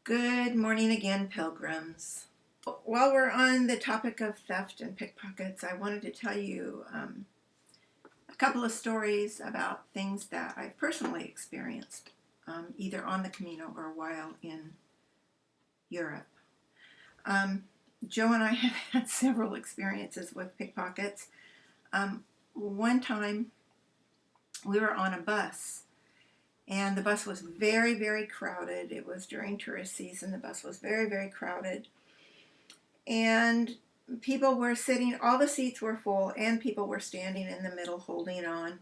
Good morning again, pilgrims. While we're on the topic of theft and pickpockets, I wanted to tell you a couple of stories about things that I've personally experienced, either on the Camino or while in Europe. Um, Joe and I have had several experiences with pickpockets. One time we were on a bus, and the bus was very, very crowded. It was during tourist season. The bus was very, very crowded. And people were sitting, all the seats were full, and people were standing in the middle holding on,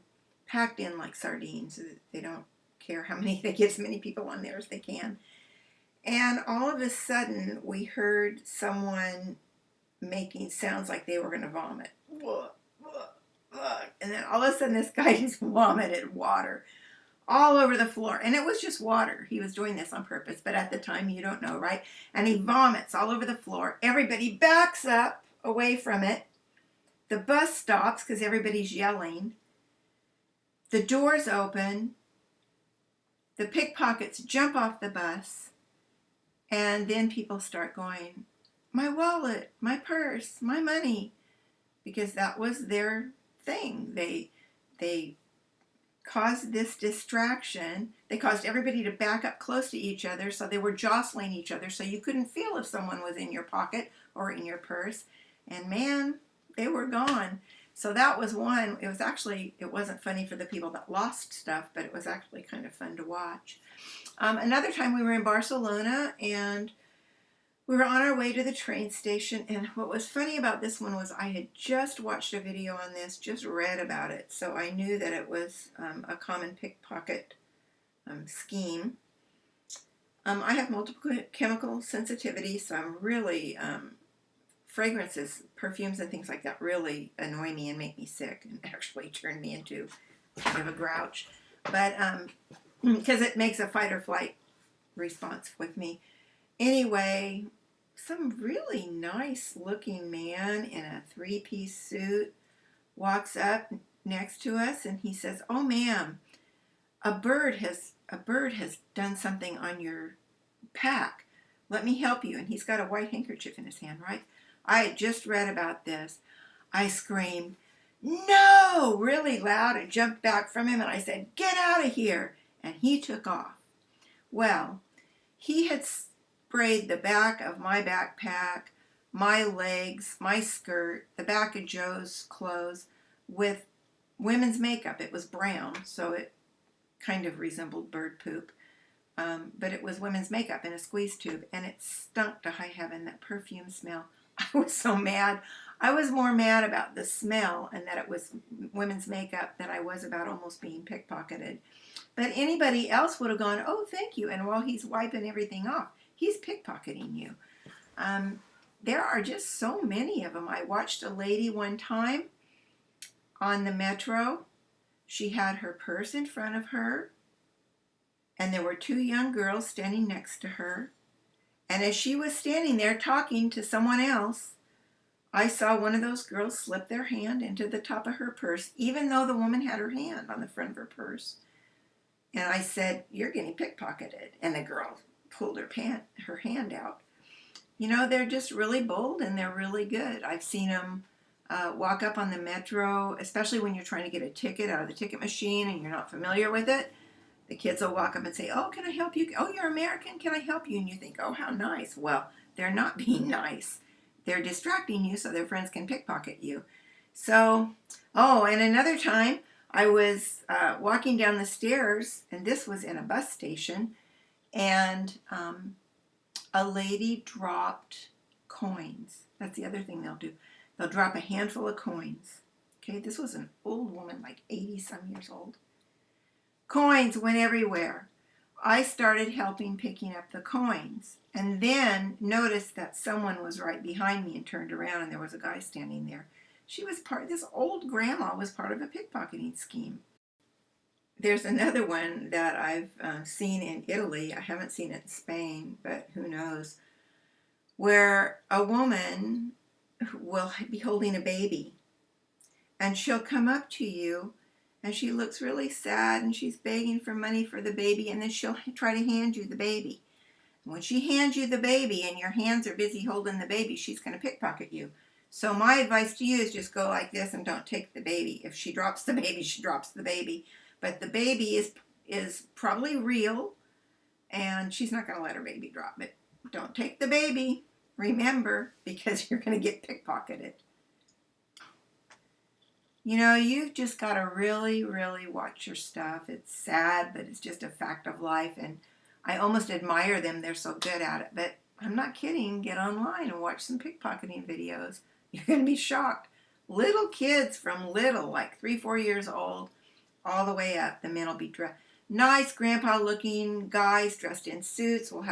packed in like sardines. They don't care how many, they get as many people on there as they can. And all of a sudden, we heard someone making sounds like they were going to vomit. And then all of a sudden, this guy just vomited water all over the floor. And it was just water. He was doing this on purpose, but at the time you don't know, right? And he vomits all over the floor. Everybody backs up away from it. The bus stops because everybody's yelling. The doors open. The pickpockets jump off the bus. And then people start going, my wallet, my purse, my money. Because that was their thing. They caused this distraction. They caused everybody to back up close to each other, so they were jostling each other, so you couldn't feel if someone was in your pocket or in your purse. And man, they were gone. So that was one. It wasn't funny for the people that lost stuff, but it was actually kind of fun to watch. Another time we were in Barcelona, and we were on our way to the train station, and what was funny about this one was I had just watched a video on this, just read about it, so I knew that it was a common pickpocket scheme. I have multiple chemical sensitivity, so I'm really, fragrances, perfumes and things like that really annoy me and make me sick and actually turn me into kind of a grouch. But because it makes a fight or flight response with me. Anyway, some really nice looking man in a three-piece suit walks up next to us, and he says, "Oh, ma'am, a bird has done something on your pack. Let me help you." And he's got a white handkerchief in his hand, right? I had just read about this. I screamed, "No!" really loud, and jumped back from him, and I said, "Get out of here!" And he took off. Well, he had sprayed the back of my backpack, my legs, my skirt, the back of Joe's clothes with women's makeup. It was brown, so it kind of resembled bird poop. But it was women's makeup in a squeeze tube, and it stunk to high heaven, that perfume smell. I was so mad. I was more mad about the smell and that it was women's makeup than I was about almost being pickpocketed. But anybody else would have gone, "Oh, thank you," and while he's wiping everything off, he's pickpocketing you. There are just so many of them. I watched a lady one time on the metro. She had her purse in front of her, and there were two young girls standing next to her. And as she was standing there talking to someone else, I saw one of those girls slip their hand into the top of her purse, even though the woman had her hand on the front of her purse. And I said, "You're getting pickpocketed." And the girl pulled her hand out. You know, they're just really bold and they're really good. I've seen them walk up on the metro, especially when you're trying to get a ticket out of the ticket machine and you're not familiar with it. The kids will walk up and say, "Oh, can I help you? Oh, you're American. Can I help you?" And you think, "Oh, how nice." Well, they're not being nice. They're distracting you so their friends can pickpocket you. So, oh, and another time I was walking down the stairs, and this was in a bus station, and a lady dropped coins. That's the other thing they'll do. They'll drop a handful of coins. Okay, this was an old woman, like 80-some years old. Coins went everywhere. I started helping picking up the coins, and then noticed that someone was right behind me and turned around, and there was a guy standing there. This old grandma was part of a pickpocketing scheme. There's another one that I've seen in Italy. I haven't seen it in Spain, but who knows, where a woman will be holding a baby, and she'll come up to you, and she looks really sad, and she's begging for money for the baby, and then she'll try to hand you the baby. When she hands you the baby and your hands are busy holding the baby, she's going to pickpocket you. So my advice to you is just go like this and don't take the baby. If she drops the baby, she drops the baby. But the baby is probably real, and she's not going to let her baby drop it. Don't take the baby, remember, because you're going to get pickpocketed. You know, you've just got to really, really watch your stuff. It's sad, but it's just a fact of life, and I almost admire them. They're so good at it. But I'm not kidding. Get online and watch some pickpocketing videos. You're going to be shocked. Little kids from little, like 3, 4 years old, all the way up. The men will be dressed. Nice grandpa-looking guys dressed in suits they'll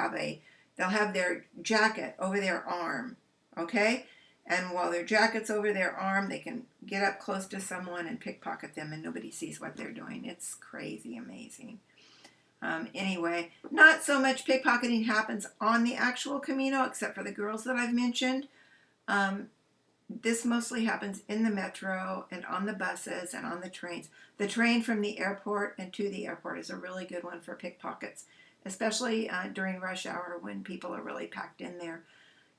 have their jacket over their arm, okay? And while their jacket's over their arm, they can get up close to someone and pickpocket them, and nobody sees what they're doing. It's crazy amazing. Anyway, not so much pickpocketing happens on the actual Camino, except for the girls that I've mentioned. This mostly happens in the metro and on the buses and on the trains. The train from the airport and to the airport is a really good one for pickpockets, especially during rush hour when people are really packed in there.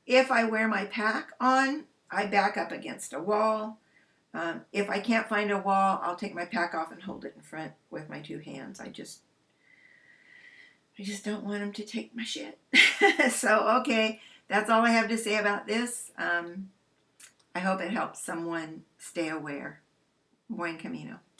If I wear my pack on, I back up against a wall. If I can't find a wall, I'll take my pack off and hold it in front with my 2 hands. I just don't want them to take my shit. So, okay, that's all I have to say about this. I hope it helps someone stay aware. Buen camino.